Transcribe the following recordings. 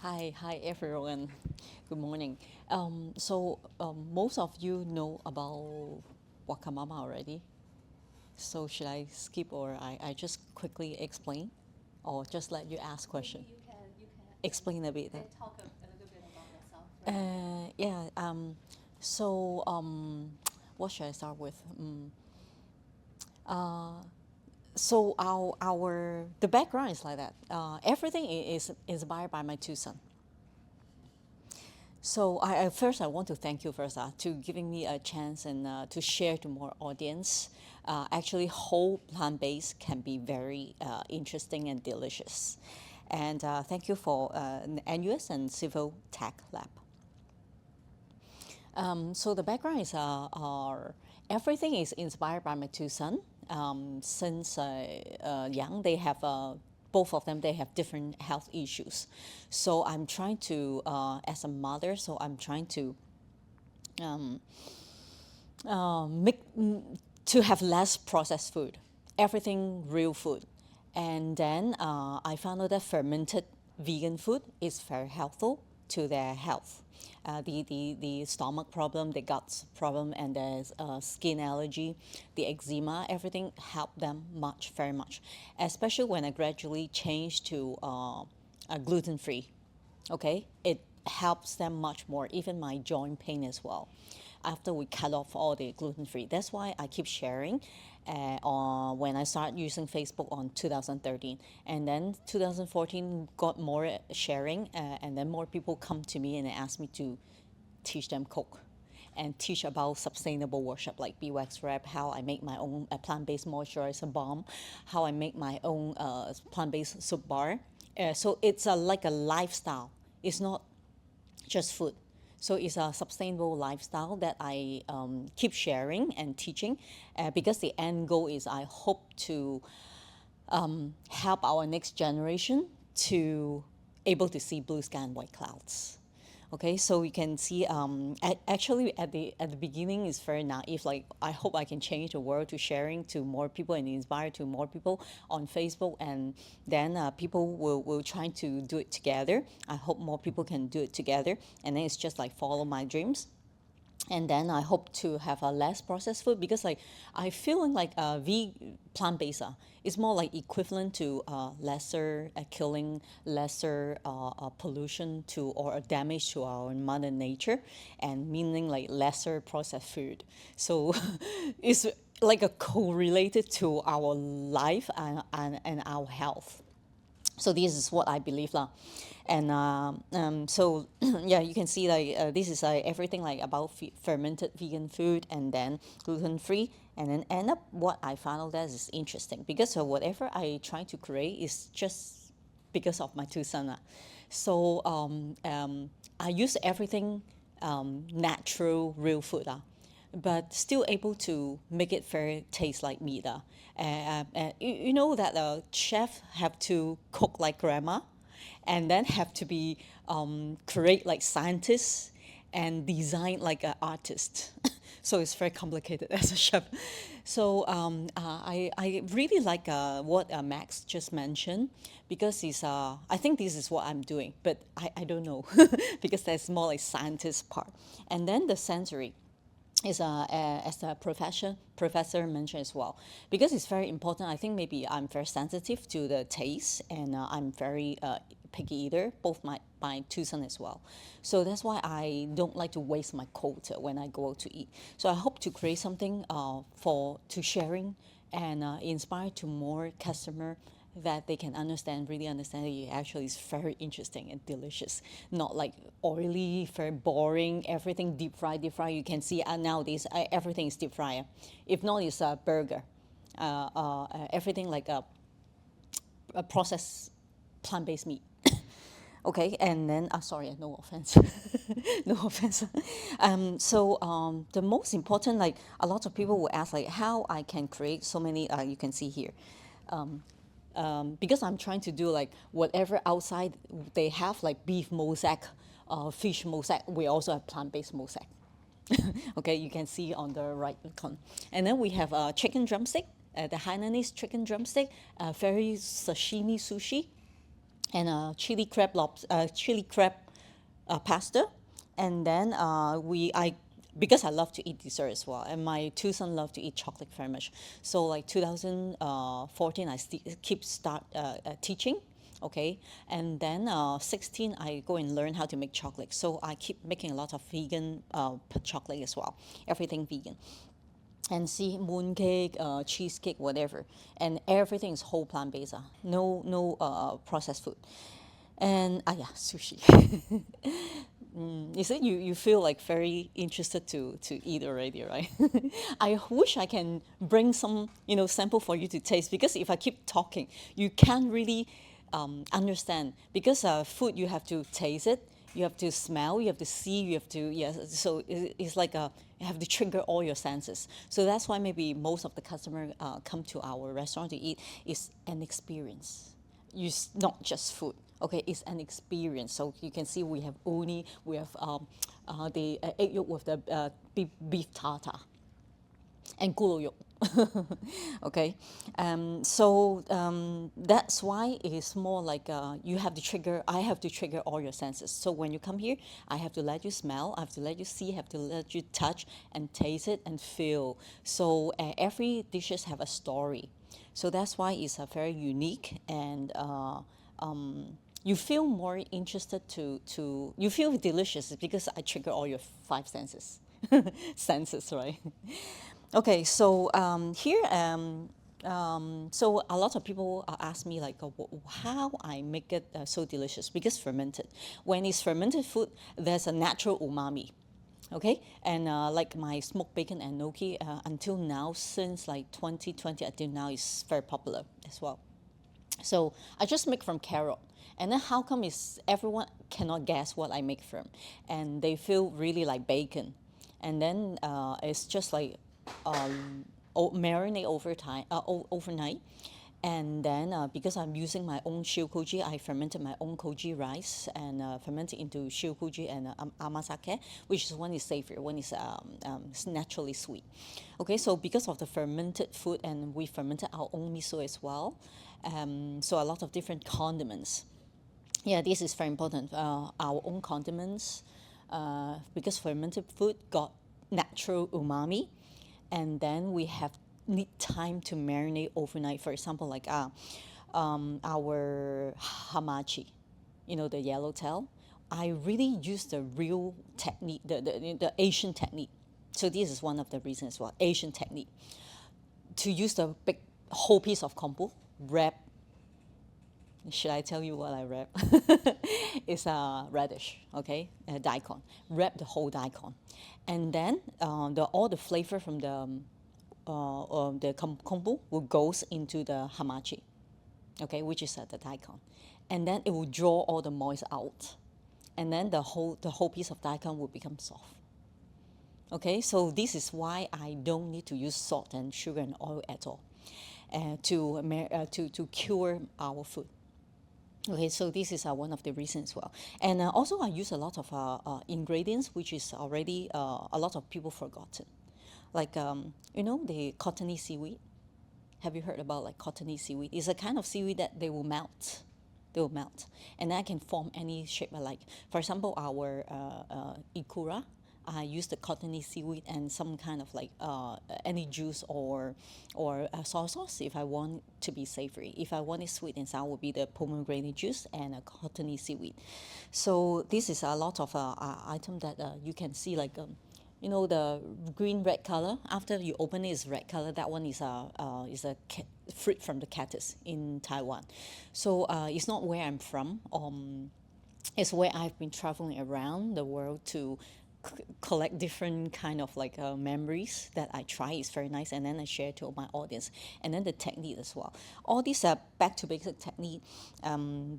Hi everyone. Good morning. Most of you know about Wakamama already. So should I skip or I just quickly explain, or just let you ask question? Explain a bit. Talk a little bit about yourself. Yeah. So what should I start with? So our the background is like that. Everything is inspired by my two sons. So first I want to thank you first to giving me a chance and to share to more audience. Actually, whole plant-based can be very interesting and delicious. And thank you for NUS and Civil Tech Lab. So the background is everything is inspired by my two sons. Since young, they have both of them they have different health issues. So I'm trying to, as a mother, so I'm trying to make to have less processed food, everything real food. And then I found out that fermented vegan food is very helpful to their health. The stomach problem, the gut problem, and the skin allergy, the eczema, everything helped them much, very much. Especially when I gradually changed to gluten free. Okay, it helps them much more, even my joint pain as well, after we cut off all the gluten free. That's why I keep sharing when I started using Facebook on 2013, and then 2014 got more sharing, and then more people come to me and they ask me to teach them cook and teach about sustainable workshop like beeswax wrap, how I make my own plant-based moisturizer balm, how I make my own plant-based soup bar. So it's like a lifestyle. It's not just food. So it's a sustainable lifestyle that I keep sharing and teaching, because the end goal is I hope to help our next generation to able to see blue sky and white clouds. Okay, so we can see actually at the beginning is very naive. Like I hope I can change the world to sharing to more people and inspire to more people on Facebook, and then people will try to do it together. I hope more people can do it together, and then it's just like follow my dreams. And then I hope to have a less processed food, because like I feeling like plant-based is more like equivalent to lesser killing, lesser pollution to or damage to our mother nature, and meaning like lesser processed food. So it's like a correlated to our life and our health. So this is what I believe lah. And so yeah, you can see like this is everything like about fermented vegan food, and then gluten free, and then end up what I found out that is interesting, because whatever I try to create is just because of my two sons. So I use everything natural, real food. But still able to make it very taste like meat. You know that chef have to cook like grandma, and then have to be create like scientists and design like an artist. So it's very complicated as a chef. So I really like what Max just mentioned, because I think this is what I'm doing, but I don't know because that's more like scientist part. And then the sensory is as the professor mentioned as well, because it's very important. I think maybe I'm very sensitive to the taste, and I'm very picky eater, both my two sons as well. So that's why I don't like to waste my quota when I go out to eat. So I hope to create something for to sharing, and inspire to more customer, that they can understand, really understand that it actually is very interesting and delicious. Not like oily, very boring, everything deep fried, deep fried. You can see nowadays everything is deep fried. If not, it's a burger. Everything like a processed plant-based meat. Okay, and then sorry, no offense, no offense. The most important, like a lot of people will ask, like how I can create so many. You can see here, because I'm trying to do like whatever outside they have, like beef mosaic, fish mosaic. We also have plant-based mosaic. Okay, you can see on the right icon. And then we have chicken drumstick, the Hainanese chicken drumstick, very sashimi sushi. and chili crab pasta, and then I because I love to eat dessert as well, and my two sons love to eat chocolate very much. So like 2014, I keep start teaching, okay, and then 16 I go and learn how to make chocolate. So I keep making a lot of vegan chocolate as well, everything vegan. And see mooncake, cheesecake, whatever, and everything is whole plant based. No processed food, and yeah, sushi. You said you feel like very interested to eat already, right? I wish I can bring some sample for you to taste, because if I keep talking, you can't really understand, because food you have to taste it, you have to smell, you have to see, you have to So it's like you have to trigger all your senses. So that's why maybe most of the customer come to our restaurant to eat is an experience. It's not just food. Okay, it's an experience. So you can see we have uni, we have the egg yolk with the beef tartar and gulo yolk. Okay, that's why it is more like you have to trigger. I have to trigger all your senses. So when you come here, I have to let you smell, I have to let you see, I have to let you touch and taste it and feel. So every dishes have a story. So that's why it's very unique, and you feel more interested to you feel delicious because I trigger all your five senses. Senses, right? Okay, so here, so a lot of people ask me like how I make it so delicious, because fermented. When it's fermented food, there's a natural umami. Okay, and like my smoked bacon and gnocchi, until now, since like 2020 until now, is very popular as well. So I just make from carrot. And then how come is everyone cannot guess what I make from? And they feel really like bacon. And then it's just like marinate overnight. And then because I'm using my own shiokoji, I fermented my own koji rice and fermented into shiokoji and amasake, which is one is savory, one is naturally sweet. Okay, so because of the fermented food, and we fermented our own miso as well, so a lot of different condiments. Yeah, this is very important. Our own condiments, because fermented food got natural umami, and then we have need time to marinate overnight. For example, like our hamachi, the yellowtail. I really use the real technique, the Asian technique. So this is one of the reasons as well, Asian technique. To use the big whole piece of kombu, wrap. Should I tell you what I wrap? It's a radish, okay, a daikon. Wrap the whole daikon, and then all the flavor from the kombu will goes into the hamachi, okay, which is the daikon, and then it will draw all the moist out, and then the whole piece of daikon will become soft. Okay, so this is why I don't need to use salt and sugar and oil at all, to cure our food. Okay, so this is one of the reasons as well. And also I use a lot of ingredients which is already a lot of people forgotten. Like, the cottony seaweed. Have you heard about like cottony seaweed? It's a kind of seaweed that they will melt. They will melt. And that can form any shape I like. For example, our ikura, I use the cottony seaweed and some kind of like any juice or soy sauce if I want to be savory. If I want it sweet and sour, will be the pomegranate juice and a cottony seaweed. So this is a lot of item that you can see like the green red color. After you open it, it's red color. That one is a fruit from the cactus in Taiwan. So it's not where I'm from. It's where I've been traveling around the world to collect different kind of like memories that I try. It's very nice, and then I share to my audience, and then the technique as well. All these are back to basic technique.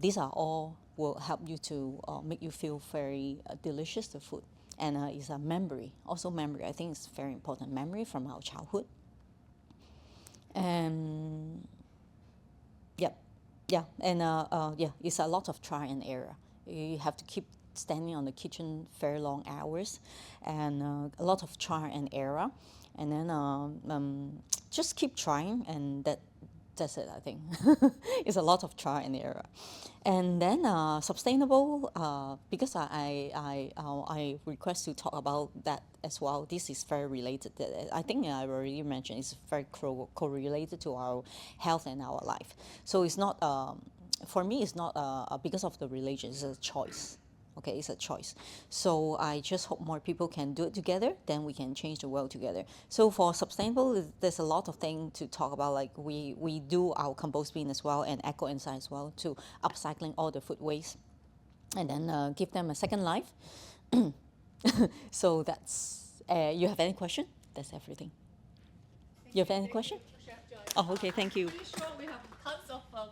These are all will help you to make you feel very delicious the food, and it's a memory. Also memory, I think it's very important. Memory from our childhood, and yep, yeah, and yeah, it's a lot of try and error. You have to keep standing on the kitchen very long hours, and a lot of try and error, and then just keep trying, and That's it, I think. It's a lot of trial and error. And then sustainable, because I request to talk about that as well. This is very related. I think I already mentioned it's very correlated to our health and our life. So it's not, for me, it's not because of the religion, it's a choice. Okay, it's a choice. So I just hope more people can do it together, then we can change the world together. So for sustainable, there's a lot of things to talk about. Like we do our compost bin as well and eco inside as well to upcycling all the food waste and then give them a second life. So that's, you have any question? That's everything. You have any question? Chef Joyce. Oh, okay, thank you. Pretty sure we have tons of